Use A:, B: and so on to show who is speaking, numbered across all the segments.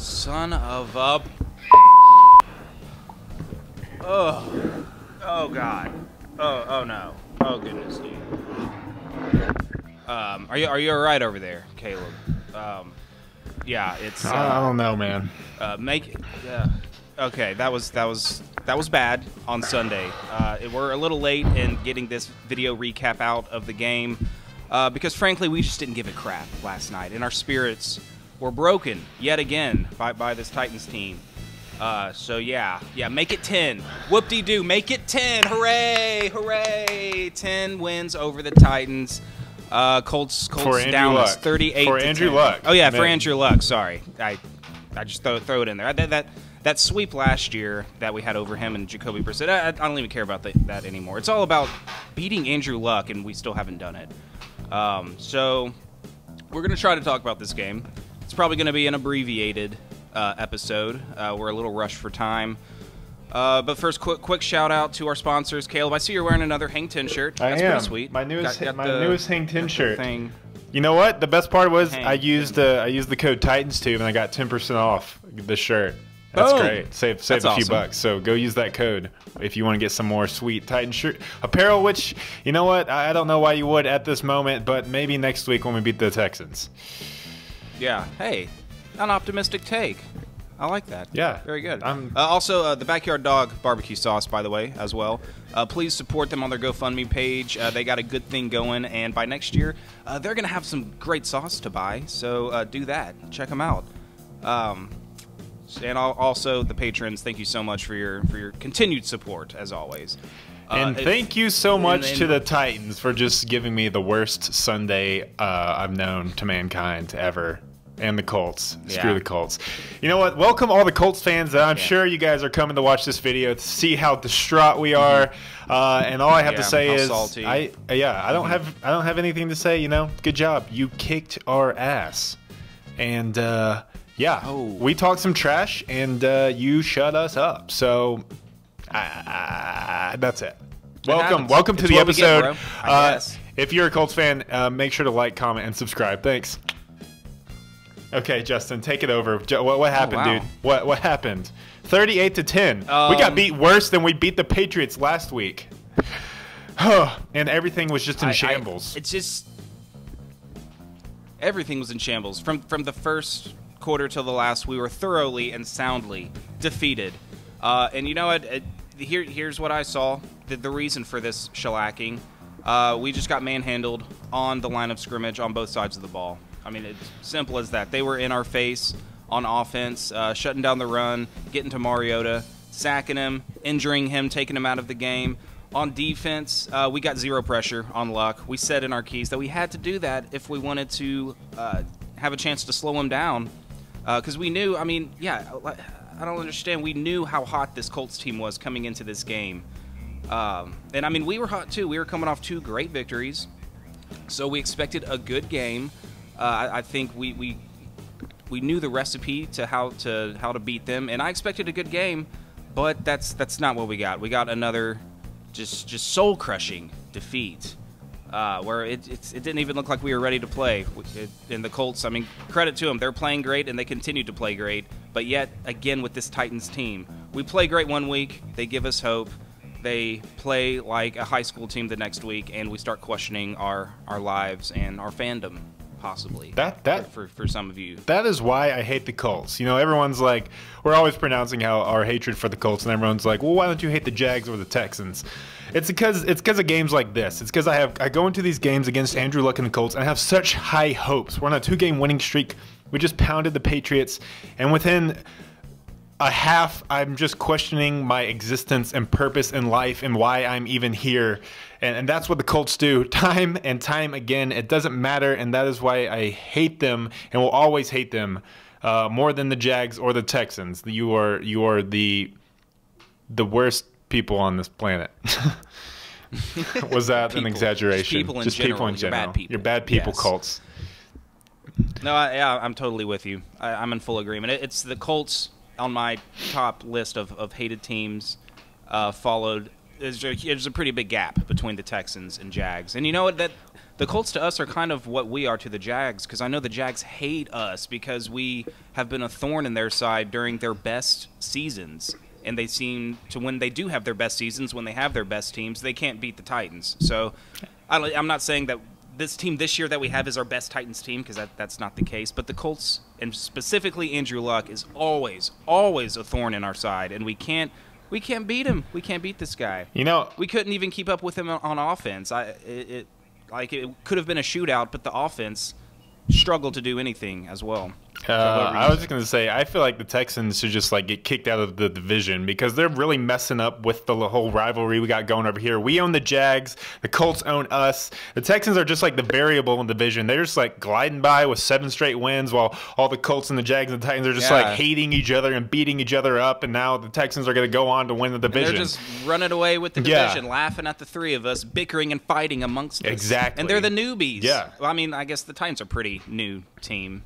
A: Son of a... Oh God. Oh no. Oh goodness, dude. Are you all right over there, Caleb? Yeah, it's.
B: I don't know, man.
A: Okay, that was bad on Sunday. We're a little late in getting this video recap out of the game because, frankly, we just didn't give a crap last night, and our spirits were broken yet again by this Titans team. So yeah, make it 10. Whoop-de-doo, make it 10. Hooray, hooray. 10 wins over the Titans. Colts down us 38
B: for
A: to
B: Andrew
A: 10.
B: Luck.
A: Oh yeah,
B: Man.
A: for Andrew Luck. Sorry, I just throw it in there. That sweep last year that we had over him and Jacoby Brissett. I don't even care about that anymore. It's all about beating Andrew Luck, and we still haven't done it. So we're gonna try to talk about this game. It's probably gonna be an abbreviated episode. We're a little rushed for time. But first, quick shout out to our sponsors. Caleb, I see you're wearing another Hang 10 shirt. That's pretty sweet.
B: My newest Hang 10 shirt.
A: Thing.
B: You know what? The best part was
A: Hang
B: I used the code TitansTube and I got 10% off the shirt. That's great. Save a few
A: awesome.
B: bucks. So go use that code if you want to get some more sweet Titan shirt apparel. Which, you know what? I don't know why you would at this moment, but maybe next week when we beat the Texans.
A: Yeah. Hey, an optimistic take. I like that.
B: Yeah.
A: Very good. Also, the Backyard Dog BBQ Sauce, by the way, as well. Please support them on their GoFundMe page. They got a good thing going, and by next year, they're going to have some great sauce to buy. So do that. Check them out. And also, the patrons, thank you so much for your continued support, as always.
B: And thank you so much to the Titans for just giving me the worst Sunday I've known to mankind ever. And the Colts.
A: Yeah.
B: Screw the Colts. You know what? Welcome all the Colts fans. I'm sure you guys are coming to watch this video to see how distraught we are. And all I have to say is,
A: salty.
B: I don't have anything to say. You know, good job. You kicked our ass. And we talked some trash, and you shut us up. So that's it. Welcome to the episode. If you're a Colts fan, make sure to like, comment, and subscribe. Thanks. Okay, Justin, take it over. What happened, dude? What happened? 38 to 10. We got beat worse than we beat the Patriots last week. And everything was just in shambles.
A: It's just everything was in shambles from the first quarter till the last. We were thoroughly and soundly defeated. And you know what? Here's what I saw. The reason for this shellacking. We just got manhandled on the line of scrimmage on both sides of the ball. I mean, it's simple as that. They were in our face on offense, shutting down the run, getting to Mariota, sacking him, injuring him, taking him out of the game. On defense, we got zero pressure on Luck. We said in our keys that we had to do that if we wanted to have a chance to slow him down. Because we knew, I don't understand. We knew how hot this Colts team was coming into this game. And, I mean, we were hot, too. We were coming off 2 great victories. So we expected a good game. I think we knew the recipe to how to beat them, and I expected a good game, but that's not what we got. We got another just soul crushing defeat, where it didn't even look like we were ready to play. In the Colts, I mean, credit to them, they're playing great and they continue to play great. But yet again with this Titans team, we play great one week, they give us hope. They play like a high school team the next week, and we start questioning our lives and our fandom. Possibly for some of you. That
B: is why I hate the Colts. You know, everyone's like, we're always pronouncing how our hatred for the Colts, and everyone's like, well, why don't you hate the Jags or the Texans? It's because of games like this. It's because I go into these games against Andrew Luck and the Colts, and I have such high hopes. We're on a 2-game winning streak. We just pounded the Patriots, and within a half, I'm just questioning my existence and purpose in life and why I'm even here. And that's what the Colts do time and time again. It doesn't matter, and that is why I hate them and will always hate them more than the Jags or the Texans. You are the worst people on this planet. Was that an exaggeration?
A: Just people in general. Bad people.
B: You're bad people, yes. Colts.
A: No, I'm totally with you. I'm in full agreement. It's the Colts on my top list of hated teams, followed. There's a pretty big gap between the Texans and Jags, and you know what? the Colts to us are kind of what we are to the Jags, because I know the Jags hate us because we have been a thorn in their side during their best seasons. And they seem to, when they do have their best seasons, when they have their best teams, they can't beat the Titans. So I'm not saying that this team this year that we have is our best Titans team, because that's not the case. But the Colts, and specifically Andrew Luck, is always a thorn in our side, and we can't beat him. We can't beat this guy.
B: You know,
A: we couldn't even keep up with him on offense. It could have been a shootout, but the offense struggled to do anything as well.
B: I was just going to say, I feel like the Texans should just like get kicked out of the division, because they're really messing up with the whole rivalry we got going over here. We own the Jags. The Colts own us. The Texans are just like the variable in the division. They're just like gliding by with 7 straight wins, while all the Colts and the Jags and the Titans are just like hating each other and beating each other up. And now the Texans are going to go on to win the division.
A: And they're just running away with the division, laughing at the three of us, bickering and fighting amongst us.
B: Exactly.
A: And they're the newbies.
B: Yeah.
A: Well, I mean, I guess the Titans are a pretty new team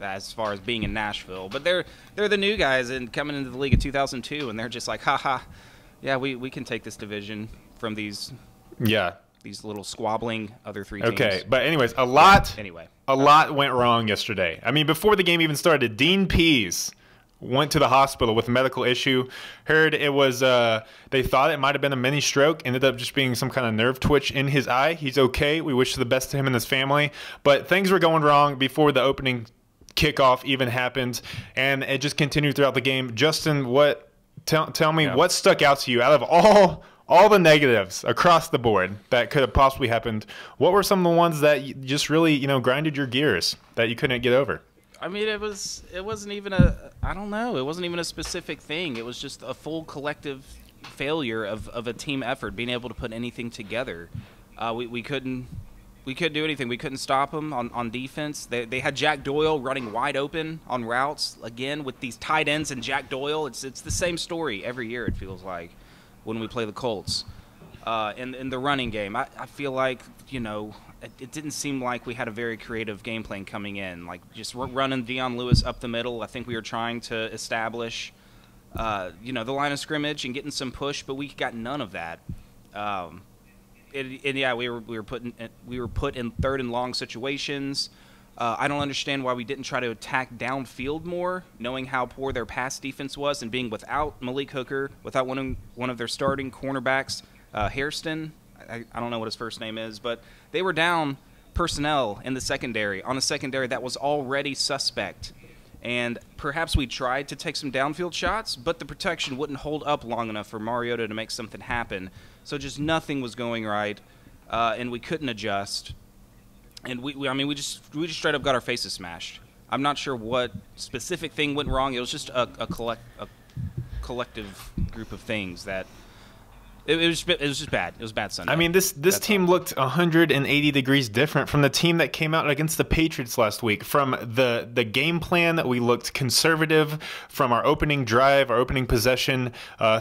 A: as far as being in Nashville, but they're the new guys and coming into the league in 2002, and they're just like, haha, yeah, we can take this division from these little squabbling other three teams.
B: Okay, but anyways, a lot went wrong yesterday. I mean, before the game even started, Dean Pease went to the hospital with a medical issue. Heard it was they thought it might have been a mini stroke, ended up just being some kind of nerve twitch in his eye. He's okay. We wish the best to him and his family, but things were going wrong before the opening kickoff even happened, and it just continued throughout the game. Justin, tell me what stuck out to you out of all the negatives across the board that could have possibly happened? What were some of the ones that just really, grinded your gears that you couldn't get over?
A: I mean, it wasn't even I don't know, it wasn't even a specific thing. It was just a full collective failure of a team effort, being able to put anything together. We couldn't do anything. We couldn't stop them on defense. They had Jack Doyle running wide open on routes. Again, with these tight ends and Jack Doyle, it's the same story every year, it feels like, when we play the Colts. In the running game, I feel like, it didn't seem like we had a very creative game plan coming in. Like, just running Dion Lewis up the middle. I think we were trying to establish, the line of scrimmage and getting some push, but we got none of that. We were put in third and long situations. I don't understand why we didn't try to attack downfield more, knowing how poor their pass defense was, and being without Malik Hooker, without one of their starting cornerbacks, Hairston. I don't know what his first name is, but they were down personnel in the secondary, on a secondary that was already suspect. And perhaps we tried to take some downfield shots, but the protection wouldn't hold up long enough for Mariota to make something happen. So just nothing was going right, and we couldn't adjust. And we just straight up got our faces smashed. I'm not sure what specific thing went wrong. It was just a collective group of things that. It was just bad. It was bad Sunday.
B: I mean, this team looked 180 degrees different from the team that came out against the Patriots last week. From the game plan, that we looked conservative from our opening drive, our opening possession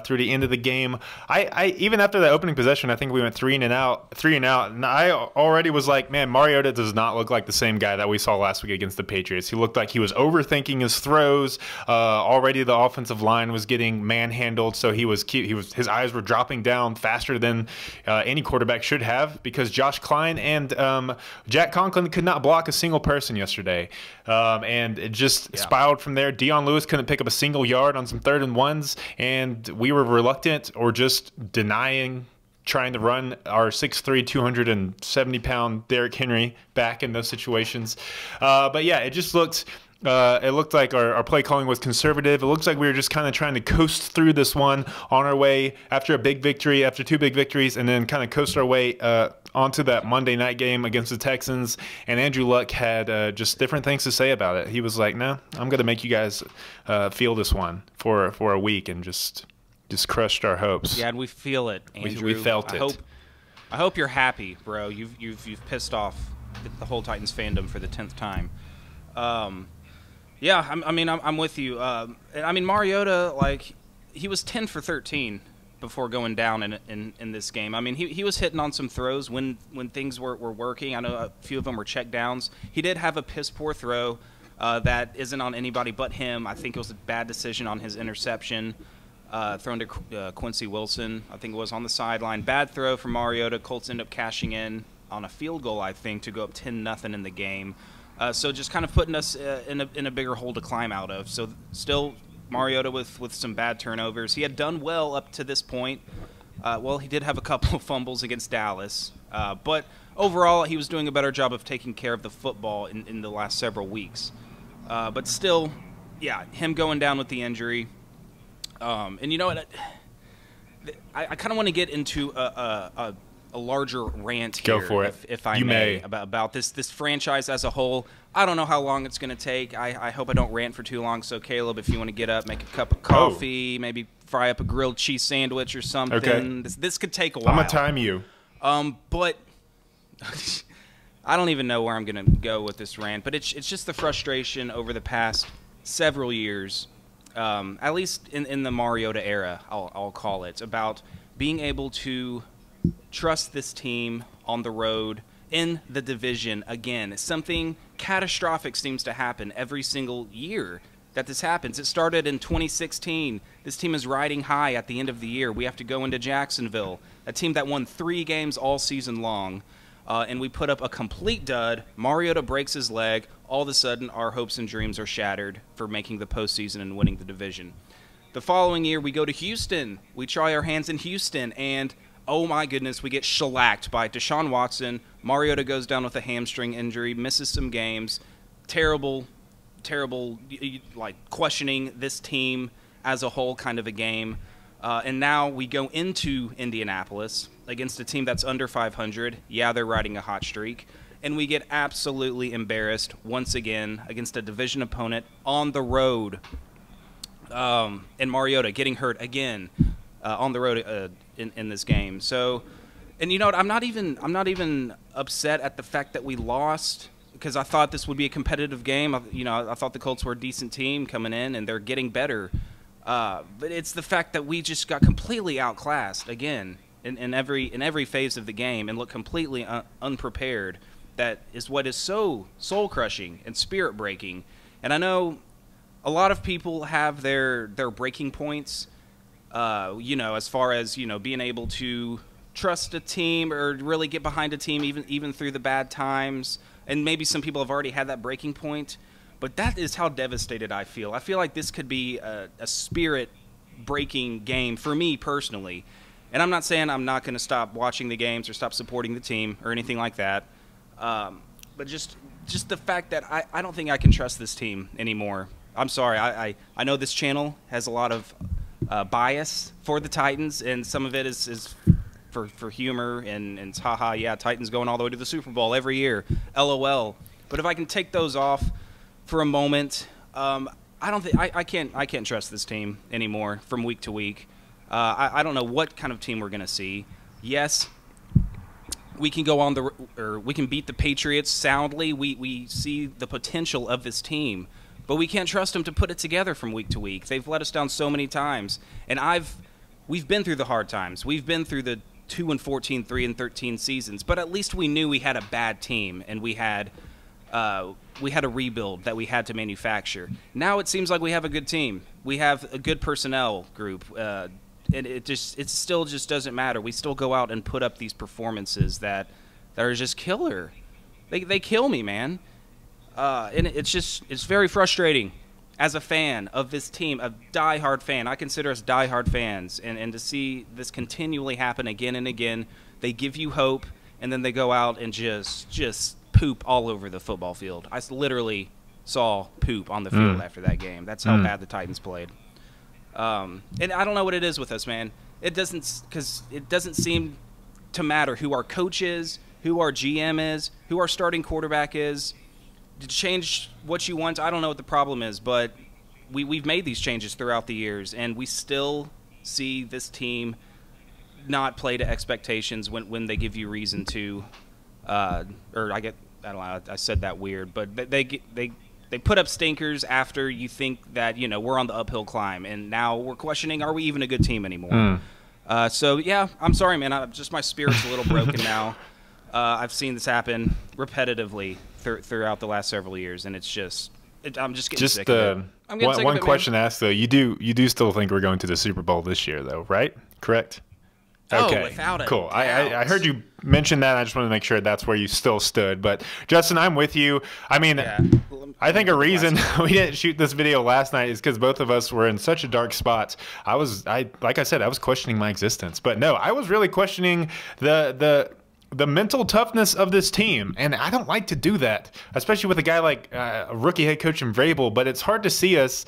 B: through the end of the game. I even after that opening possession, I think we went three and out, and I already was like, man, Mariota does not look like the same guy that we saw last week against the Patriots. He looked like he was overthinking his throws. Already the offensive line was getting manhandled, so his eyes were dropping down faster than any quarterback should have, because Josh Klein and Jack Conklin could not block a single person yesterday, and it just spiraled from there. Dion Lewis couldn't pick up a single yard on some 3rd and 1s, and we were reluctant or just denying trying to run our 6'3", 270-pound Derrick Henry back in those situations. But yeah, it just looked. It looked like our play calling was conservative. It looks like we were just kind of trying to coast through this one on our way after a big victory, after 2 big victories, and then kind of coast our way onto that Monday night game against the Texans. And Andrew Luck had just different things to say about it. He was like, no, I'm going to make you guys feel this one for a week, and just crushed our hopes.
A: Yeah, and we feel it, Andrew.
B: We felt it.
A: I hope you're happy, bro. You've pissed off the whole Titans fandom for the 10th time. Yeah, I'm with you. Mariota, like, he was 10 for 13 before going down in this game. I mean, he was hitting on some throws when things were working. I know a few of them were check downs. He did have a piss-poor throw that isn't on anybody but him. I think it was a bad decision on his interception thrown to Quincy Wilson. I think it was on the sideline. Bad throw from Mariota. Colts end up cashing in on a field goal, I think, to go up 10-0 in the game. So just kind of putting us in a bigger hole to climb out of. So still Mariota with some bad turnovers. He had done well up to this point. Well, he did have a couple of fumbles against Dallas. But overall, he was doing a better job of taking care of the football in the last several weeks. But still, yeah, him going down with the injury. And you know what? I kind of want to get into a larger rant here.
B: Go for it.
A: If I may. About this franchise as a whole. I don't know how long it's going to take. I hope I don't rant for too long. So, Caleb, if you want to get up, make a cup of coffee, maybe fry up a grilled cheese sandwich or something.
B: Okay.
A: This could take a while.
B: I'm going to time you.
A: But I don't even know where I'm going to go with this rant. But it's just the frustration over the past several years, at least in the Mariota era, I'll call it, about being able to trust this team on the road in the division again. Something catastrophic seems to happen every single year that this happens. It started in 2016. This team is riding high at the end of the year. We have to go into Jacksonville, a team that won 3 games all season long, and we put up a complete dud. Mariota breaks his leg. All of a sudden, our hopes and dreams are shattered for making the postseason and winning the division. The following year, we go to Houston. We try our hands in Houston, and oh my goodness, we get shellacked by Deshaun Watson. Mariota goes down with a hamstring injury, misses some games. Terrible, like, questioning this team as a whole kind of a game. And now we go into Indianapolis against a team that's under 500. Yeah, they're riding a hot streak. And we get absolutely embarrassed once again against a division opponent on the road. And Mariota getting hurt again on the road in this game. So, and you know what? I'm not even upset at the fact that we lost, because I thought this would be a competitive game. I thought the Colts were a decent team coming in, and they're getting better. But it's the fact that we just got completely outclassed again in every phase of the game and look completely unprepared. That is what is so soul-crushing and spirit-breaking. And I know a lot of people have their breaking points, as far as, being able to trust a team or really get behind a team even through the bad times. And maybe some people have already had that breaking point. But that is how devastated I feel. I feel like this could be a spirit-breaking game for me personally. And I'm not saying I'm not going to stop watching the games or stop supporting the team or anything like that. But just the fact that I don't think I can trust this team anymore. I'm sorry. I know this channel has a lot of bias for the Titans, and some of it is for humor and it's haha, yeah, Titans going all the way to the Super Bowl every year, LOL. But if I can take those off for a moment, I can't trust this team anymore from week to week. I don't know what kind of team we're gonna see. Yes, we can go on we can beat the Patriots soundly. We see the potential of this team, but we can't trust them to put it together from week to week. They've let us down so many times, and we've been through the hard times. We've been through the 2-14, 3-13 seasons, but at least we knew we had a bad team, and we had a rebuild that we had to manufacture. Now it seems like we have a good team. We have a good personnel group. And it still just doesn't matter. We still go out and put up these performances that are just killer. They kill me, man. And it's very frustrating as a fan of this team, a diehard fan. I consider us diehard fans, and to see this continually happen again and again. They give you hope, and then they go out and just poop all over the football field. I literally saw poop on the field after that game. That's how bad the Titans played. And I don't know what it is with us, man. It doesn't seem to matter who our coach is, who our GM is, who our starting quarterback is. To change what you want, I don't know what the problem is, but we've made these changes throughout the years, and we still see this team not play to expectations when they give you reason to. I don't know. I said that weird, but they put up stinkers after you think that, we're on the uphill climb, and now we're questioning, are we even a good team anymore? So, yeah, I'm sorry, man. My spirit's a little broken now. I've seen this happen repetitively throughout the last several years, and I'm just getting sick of it. I'm getting sick of it,
B: one question asked, though. You do still think we're going to the Super Bowl this year, though, right? Correct? Okay,
A: without a
B: cool.
A: doubt.
B: I heard you mention that. I just wanted to make sure that's where you still stood. But Justin, I'm with you. I mean, I think a reason we didn't shoot this video last night is because both of us were in such a dark spot. Like I said, I was questioning my existence. But no, I was really questioning the mental toughness of this team, and I don't like to do that, especially with a guy like a rookie head coach in Vrabel. But it's hard to see us,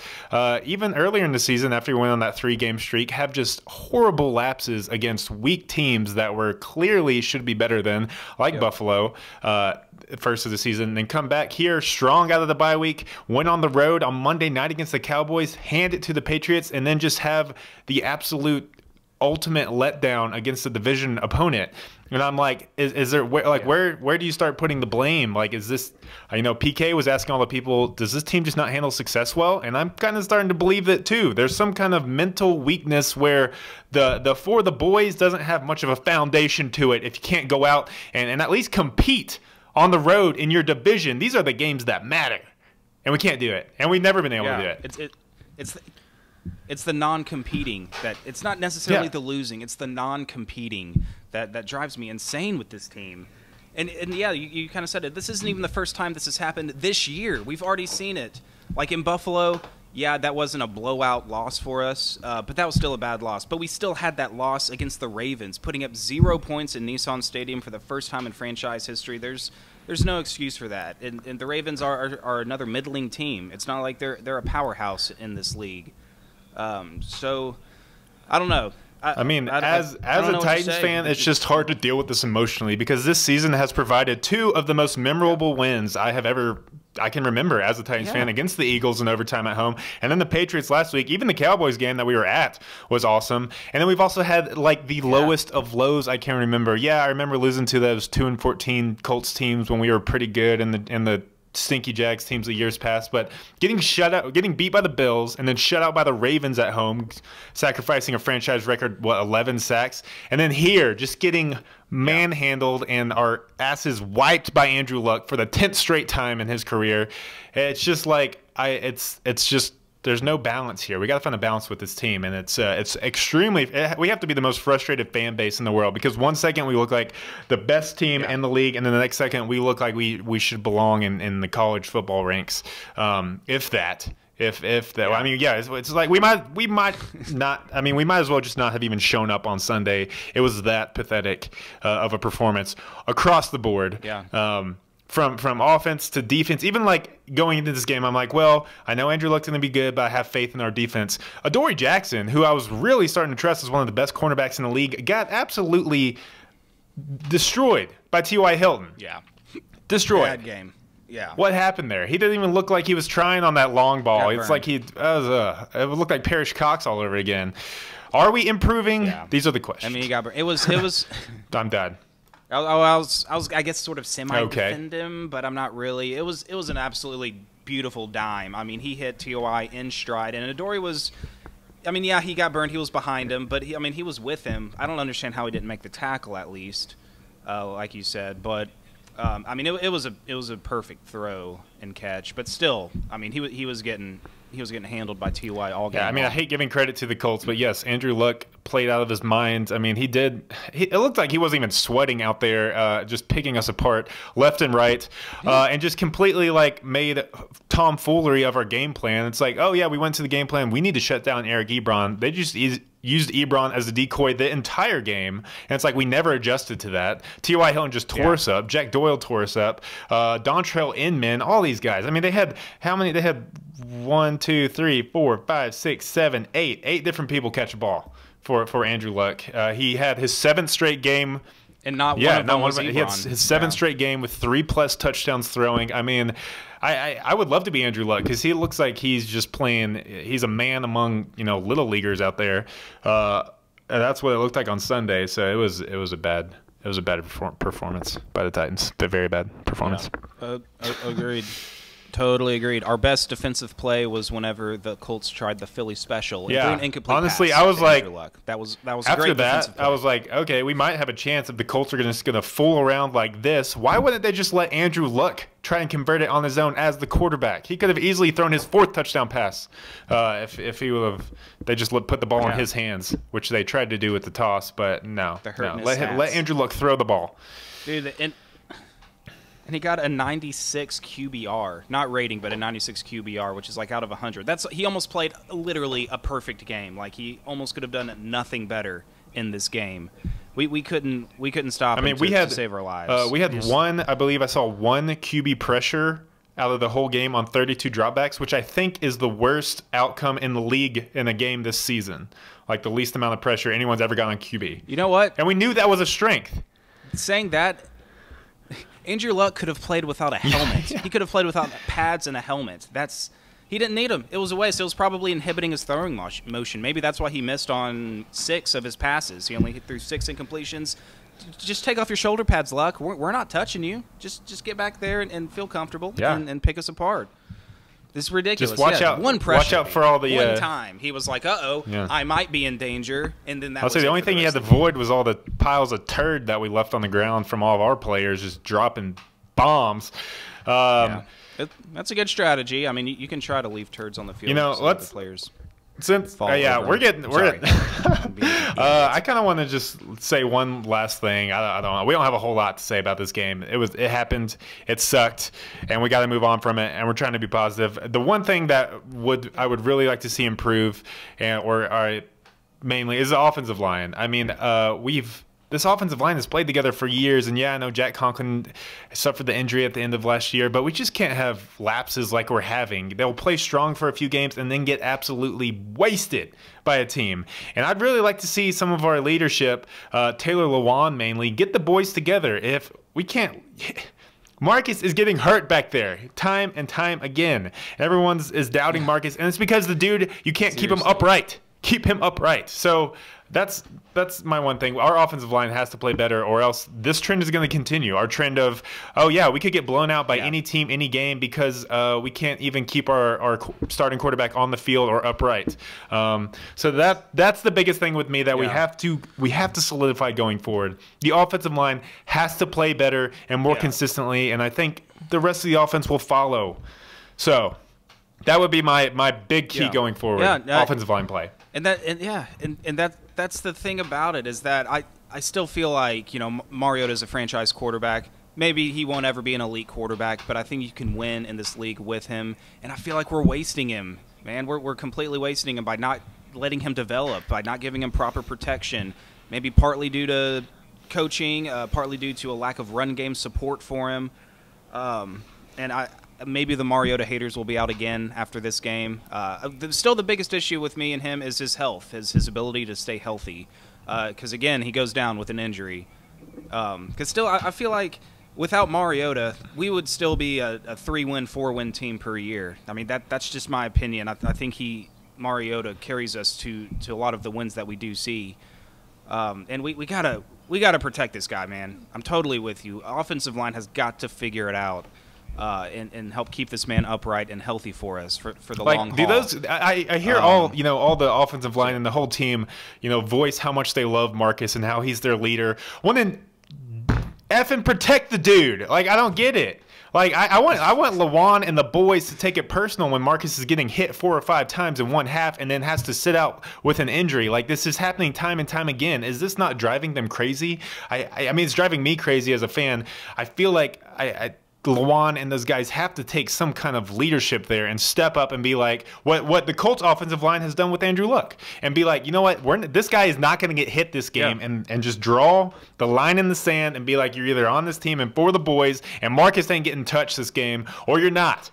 B: even earlier in the season after we went on that 3-game streak, have just horrible lapses against weak teams that were clearly should be better than, like Buffalo, first of the season, and then come back here strong out of the bye week, went on the road on Monday night against the Cowboys, hand it to the Patriots, and then just have the absolute ultimate letdown against a division opponent. And I'm like, is there where do you start putting the blame? Like, is this, PK was asking all the people, does this team just not handle success well? And I'm kind of starting to believe that too. There's some kind of mental weakness where the for the boys doesn't have much of a foundation to it if you can't go out and at least compete on the road in your division. These are the games that matter, and we can't do it, and we've never been able to do it.
A: It's the non-competing that it's not necessarily the losing. It's the non-competing that drives me insane with this team. And yeah, you kind of said it. This isn't even the first time this has happened this year. We've already seen it. Like in Buffalo, yeah, that wasn't a blowout loss for us, but that was still a bad loss. But we still had that loss against the Ravens, putting up 0 points in Nissan Stadium for the first time in franchise history. There's no excuse for that. And the Ravens are another middling team. It's not like they're a powerhouse in this league. So I don't know.
B: As a Titans fan, it's just hard to deal with this emotionally because this season has provided 2 of the most memorable wins I can remember as a Titans fan, against the Eagles in overtime at home, and then the Patriots last week. Even the Cowboys game that we were at was awesome. And then we've also had like the lowest of lows I can remember. Yeah, I remember losing to those 2-14 Colts teams when we were pretty good in the stinky Jags teams of years past, but getting beat by the Bills and then shut out by the Ravens at home, sacrificing a franchise record, 11 sacks, and then here just getting manhandled and our asses wiped by Andrew Luck for the 10th straight time in his career. It's just like it's just there's no balance here. We got to find a balance with this team, and it's extremely. We have to be the most frustrated fan base in the world because one second we look like the best team in the league, and then the next second we look like we should belong in the college football ranks, if that. If that, I mean, it's like we might not. I mean, we might as well just not have even shown up on Sunday. It was that pathetic of a performance across the board. Yeah. From offense to defense, even like going into this game, I'm like, well, I know Andrew Luck's going to be good, but I have faith in our defense. Adoree Jackson, who I was really starting to trust as one of the best cornerbacks in the league, got absolutely destroyed by T.Y. Hilton.
A: Yeah.
B: Destroyed.
A: Bad game. Yeah.
B: What happened there? He didn't even look like he was trying on that long ball. It's like it looked like Parrish Cox all over again. Are we improving? Yeah. These are the questions.
A: I mean, he got burned. It was.
B: I'm dead.
A: I was I guess sort of semi-defend him, but I'm not really. It was an absolutely beautiful dime. I mean, he hit T.Y. in stride, and Adoree was. I mean, yeah, he got burned. He was behind him, but he was with him. I don't understand how he didn't make the tackle at least, like you said. But I mean, it was a perfect throw and catch. But still, I mean, he was getting handled by T.Y. all game.
B: Yeah, I mean, I hate giving credit to the Colts, but yes, Andrew Luck played out of his mind. I mean, it looked like he wasn't even sweating out there, just picking us apart left and right, and just completely like made tomfoolery of our game plan. It's like, oh yeah, we went to the game plan. We need to shut down Eric Ebron. They just used Ebron as a decoy the entire game, and it's like we never adjusted to that. T.Y. Hilton just tore us up. Jack Doyle tore us up. Dontrell Inman, all these guys. I mean, they had how many? They had 1, 2, 3, 4, 5, 6, 7, 8. 8 different people catch a ball for Andrew Luck. He had his 7th straight game.
A: And not one of them was Ebron.
B: He had his 7th straight game with 3+ touchdowns throwing. I mean, I would love to be Andrew Luck because he looks like he's just playing. He's a man among little leaguers out there. And that's what it looked like on Sunday. So it was a bad performance by the Titans. A very bad performance.
A: Agreed. Totally agreed. Our best defensive play was whenever the Colts tried the Philly special. And
B: Yeah.
A: threw an incomplete
B: Honestly,
A: pass
B: I was
A: to
B: like,
A: Andrew Luck. That was a
B: after
A: great
B: that,
A: defensive play.
B: I was like, okay, we might have a chance if the Colts are just going to fool around like this. Why wouldn't they just let Andrew Luck try and convert it on his own as the quarterback? He could have easily thrown his 4th touchdown pass if he would have. They just put the ball in his hands, which they tried to do with the toss, but no. Let Andrew Luck throw the ball.
A: Dude, and he got a 96 QBR, not rating, but a 96 QBR, which is like out of 100. He almost played literally a perfect game. Like he almost could have done nothing better in this game. We couldn't stop. I mean, we had to save our lives.
B: We had I believe I saw one QB pressure out of the whole game on 32 dropbacks, which I think is the worst outcome in the league in a game this season. Like the least amount of pressure anyone's ever got on QB.
A: You know what?
B: And we knew that was a strength.
A: Saying that, Andrew Luck could have played without a helmet. He could have played without pads and a helmet. He didn't need them. It was a waste. It was probably inhibiting his throwing motion. Maybe that's why he missed on 6 of his passes. He only threw 6 incompletions. Just take off your shoulder pads, Luck. We're not touching you. Just get back there and feel comfortable and pick us apart. This is ridiculous.
B: Just watch out.
A: One pressure.
B: Watch out for all the
A: one time. He was like, I might be in danger. And then
B: I'll say the only thing he had to avoid was all the piles of turd that we left on the ground from all of our players just dropping bombs.
A: That's a good strategy. I mean, you can try to leave turds on the field.
B: Let's
A: players.
B: Since we're getting I kind of want to just say one last thing. I don't know. We don't have a whole lot to say about this game. It happened. It sucked, and we got to move on from it. And we're trying to be positive. The one thing that I would really like to see improve, mainly is the offensive line. I mean, this offensive line has played together for years, and I know Jack Conklin suffered the injury at the end of last year, but we just can't have lapses like we're having. They'll play strong for a few games and then get absolutely wasted by a team. And I'd really like to see some of our leadership, Taylor Lewan mainly, get the boys together. If we can't... Marcus is getting hurt back there time and time again. Everyone is doubting Marcus, and it's because the dude, you can't keep him upright. Keep him upright. So that's my one thing. Our offensive line has to play better, or else this trend is going to continue. Our trend of, we could get blown out by any team, any game, because we can't even keep our starting quarterback on the field or upright. So that's the biggest thing with me that we have to solidify going forward. The offensive line has to play better and more consistently, and I think the rest of the offense will follow. So that would be my big key going forward. Offensive line play.
A: And that's the thing about it, is that I still feel like, Mariota is a franchise quarterback. Maybe he won't ever be an elite quarterback, but I think you can win in this league with him. And I feel like we're wasting him, man. We're completely wasting him by not letting him develop, by not giving him proper protection. Maybe partly due to coaching, partly due to a lack of run game support for him. Maybe the Mariota haters will be out again after this game. Still, the biggest issue with me and him is his health, his ability to stay healthy. Because, again, he goes down with an injury. Because still, I feel like without Mariota, we would still be a 3-win, 4-win team per year. I mean, that's just my opinion. I think Mariota carries us to a lot of the wins that we do see. And we gotta protect this guy, man. I'm totally with you. Offensive line has got to figure it out. And help keep this man upright and healthy for us for the long haul.
B: I hear all the offensive line and the whole team, voice how much they love Marcus and how he's their leader. Well, then effing protect the dude. Like, I don't get it. Like, I want Lewan and the boys to take it personal when Marcus is getting hit 4 or 5 times in one half and then has to sit out with an injury. Like, this is happening time and time again. Is this not driving them crazy? I mean, it's driving me crazy as a fan. I feel like Lewan and those guys have to take some kind of leadership there and step up and be like what the Colts offensive line has done with Andrew Luck, and be like, you know what, this guy is not going to get hit this game, and just draw the line in the sand and be like, you're either on this team and for the boys, and Marcus ain't getting touched this game, or you're not,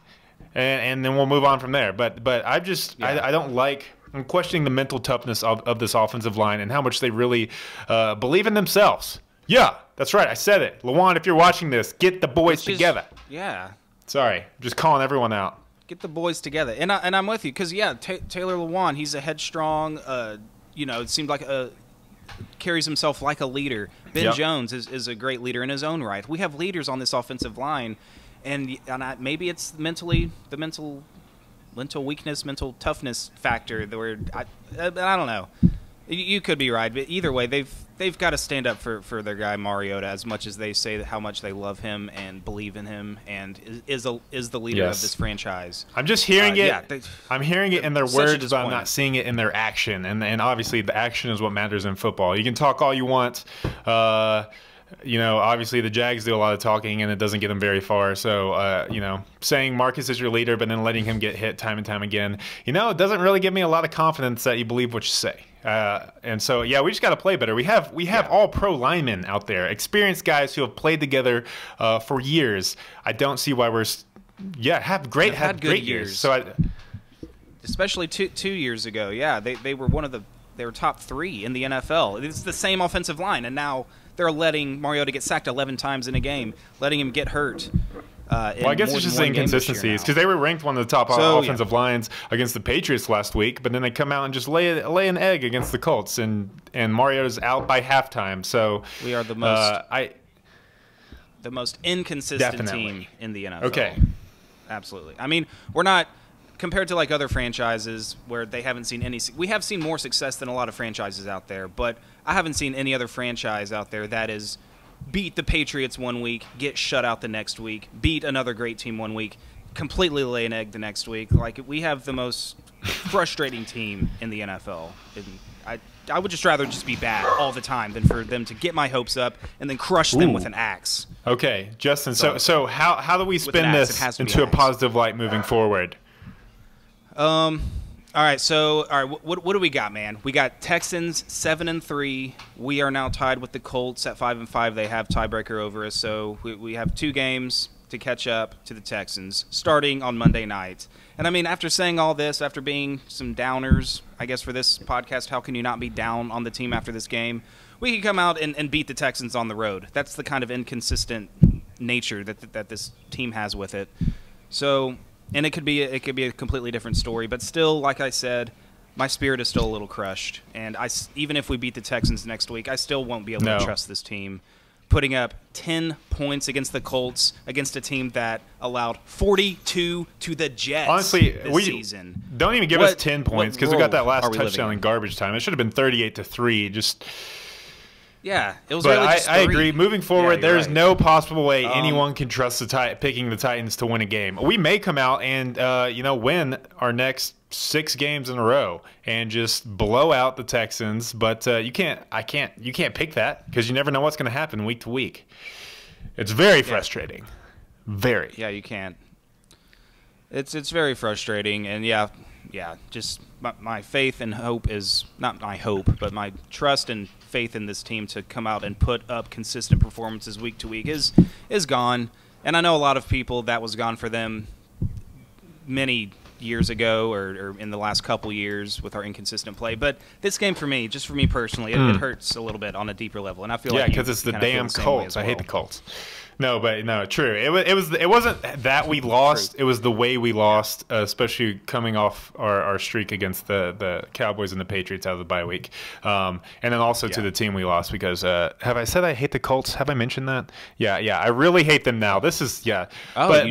B: and then we'll move on from there. But I don't like. I'm questioning the mental toughness of this offensive line and how much they really believe in themselves. Yeah, that's right. I said it. Lewan, if you're watching this, get the boys together.
A: Yeah.
B: Sorry, just calling everyone out.
A: Get the boys together. And I'm with you because, Taylor Lewan, he's a headstrong, it seemed like carries himself like a leader. Ben Jones is a great leader in his own right. We have leaders on this offensive line, and maybe it's the mental weakness, mental toughness factor. Where I don't know. You could be right, but either way, they've got to stand up for their guy Mariota as much as they say how much they love him and believe in him and is the leader of this franchise.
B: I'm just hearing it.
A: Yeah,
B: I'm hearing it in their words, but I'm not seeing it in their action. And obviously, the action is what matters in football. You can talk all you want. Obviously the Jags do a lot of talking, and it doesn't get them very far. So, saying Marcus is your leader, but then letting him get hit time and time again, it doesn't really give me a lot of confidence that you believe what you say. And so, yeah, we just got to play better. We have all pro linemen out there, experienced guys who have played together for years. I don't see why had great years. So,
A: especially two years ago, they were they were top 3 in the NFL. It's the same offensive line, and now they're letting Mariota get sacked 11 times in a game, letting him get hurt.
B: I guess it's just inconsistencies because they were ranked one of the top offensive lines against the Patriots last week, but then they come out and just lay an egg against the Colts, and Mariota's out by halftime. So
A: we are the most inconsistent team in the NFL.
B: Okay,
A: absolutely. I mean, we're not compared to like other franchises where they haven't seen any. We have seen more success than a lot of franchises out there, but I haven't seen any other franchise out there that is beat the Patriots one week, get shut out the next week, beat another great team one week, completely lay an egg the next week. Like, we have the most frustrating team in the NFL. And I would just rather just be bad all the time than for them to get my hopes up and then crush them with an axe.
B: Okay, Justin, so how do we spin this into a positive light moving forward?
A: All right, what do we got, man? We got Texans 7-3. We are now tied with the Colts at 5-5. They have tiebreaker over us, so we have 2 games to catch up to the Texans starting on Monday night. And I mean, after saying all this, after being some downers, I guess for this podcast, how can you not be down on the team after this game? We can come out and beat the Texans on the road. That's the kind of inconsistent nature that this team has with it. So. And it could be a completely different story, but still, like I said, my spirit is still a little crushed. And even if we beat the Texans next week, I still won't be able to trust this team. Putting up 10 points against the Colts, against a team that allowed 42 to the Jets.
B: Honestly,
A: this season.
B: Don't even give us 10 points because we got that last touchdown in garbage time. It should have been 38-3. Just.
A: Yeah, it was.
B: But
A: really just
B: I agree. Moving forward, there's no possible way anyone can trust picking the Titans to win a game. We may come out and win our next 6 games in a row and just blow out the Texans. But you can't pick that because you never know what's going to happen week to week. It's very frustrating. Very.
A: Yeah, you can't. It's very frustrating, and just my faith and hope is not my hope, but my trust and faith in this team to come out and put up consistent performances week to week is gone. And I know a lot of people that was gone for them many years ago or in the last couple years with our inconsistent play. But this game for me, just for me personally, it hurts a little bit on a deeper level. And I feel
B: because it's the damn Colts. I hate the Colts. No, true. It wasn't that we lost. It was the way we lost, especially coming off our streak against the Cowboys and the Patriots out of the bye week, and then also to the team we lost because have I said I hate the Colts? Have I mentioned that? Yeah. I really hate them now. This is
A: Oh,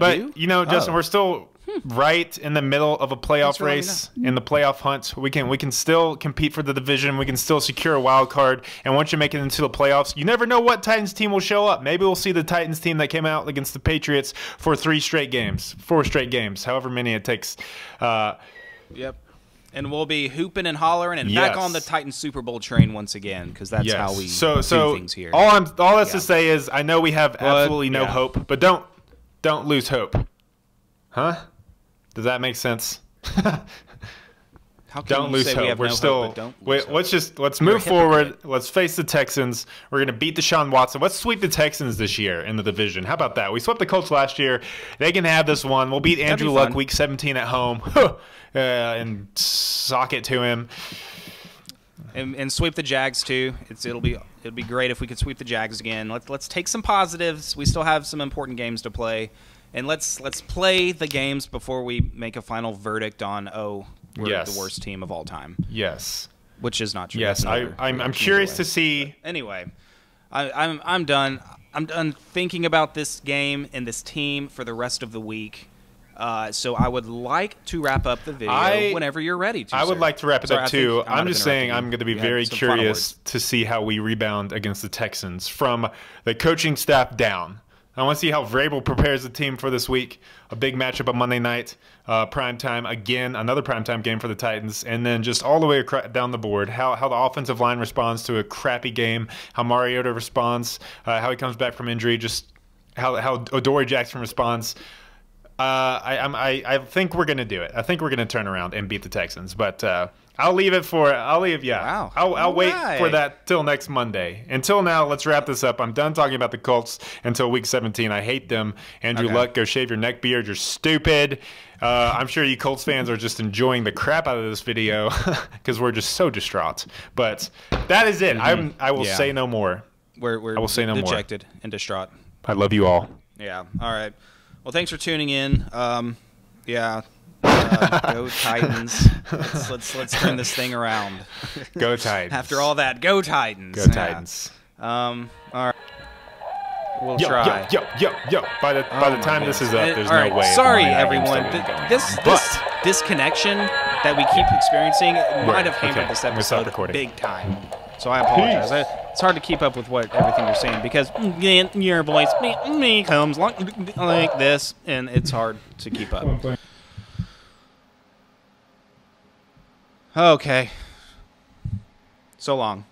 B: but Justin, we're still right in the middle of a playoff race in the playoff hunt. We can still compete for the division. We can still secure a wild card. And once you make it into the playoffs, you never know what Titans team will show up. Maybe we'll see the Titans team that came out against the Patriots for 4 straight games, however many it takes.
A: Yep. And we'll be hooping and hollering and back on the Titans Super Bowl train once again because that's how we do things here.
B: All that's to say is I know we have absolutely no hope, but don't lose hope. Huh? Does that make sense? Don't lose hope. We're still. Let's move forward. Let's face the Texans. We're gonna beat Deshaun Watson. Let's sweep the Texans this year in the division. How about that? We swept the Colts last year. They can have this one. We'll beat Andrew Luck week 17 at home, and sock it to him.
A: And sweep the Jags too. It'll be great if we could sweep the Jags again. Let's take some positives. We still have some important games to play. And let's play the games before we make a final verdict on we're the worst team of all time.
B: Yes,
A: which is not true.
B: Yes, I'm curious to see.
A: But anyway, I'm done. I'm done thinking about this game and this team for the rest of the week. So I would like to wrap up the video whenever you're ready to.
B: I would like to wrap it up too. I'm just saying I'm going to be very curious to see how we rebound against the Texans from the coaching staff down. I want to see how Vrabel prepares the team for this week. A big matchup on Monday night, prime time again, another primetime game for the Titans, and then just all the way down the board, how the offensive line responds to a crappy game, how Mariota responds, how he comes back from injury, just how Adoree Jackson responds. I think we're gonna do it. I think we're gonna turn around and beat the Texans, but I'll leave it for I'll wait for that till next Monday. Until now, let's wrap this up. I'm done talking about the Colts until week 17. I hate them. Andrew Luck, go shave your neck beard. You're stupid. I'm sure you Colts fans are just enjoying the crap out of this video because we're just so distraught. But that is it. I will say no more.
A: I will say no more. Dejected and distraught.
B: I love you all.
A: Yeah. All right. Well, thanks for tuning in. Yeah. Go Titans. Let's turn this thing around.
B: Go Titans.
A: After all that, go Titans.
B: Go Titans.
A: All right. We'll try.
B: Yo. By the time this is up, there's no way.
A: Sorry, everyone. This disconnection that we keep experiencing might have hampered this episode big time. So I apologize. It's hard to keep up with everything you're saying because your voice comes like this, and it's hard to keep up. Okay. So long.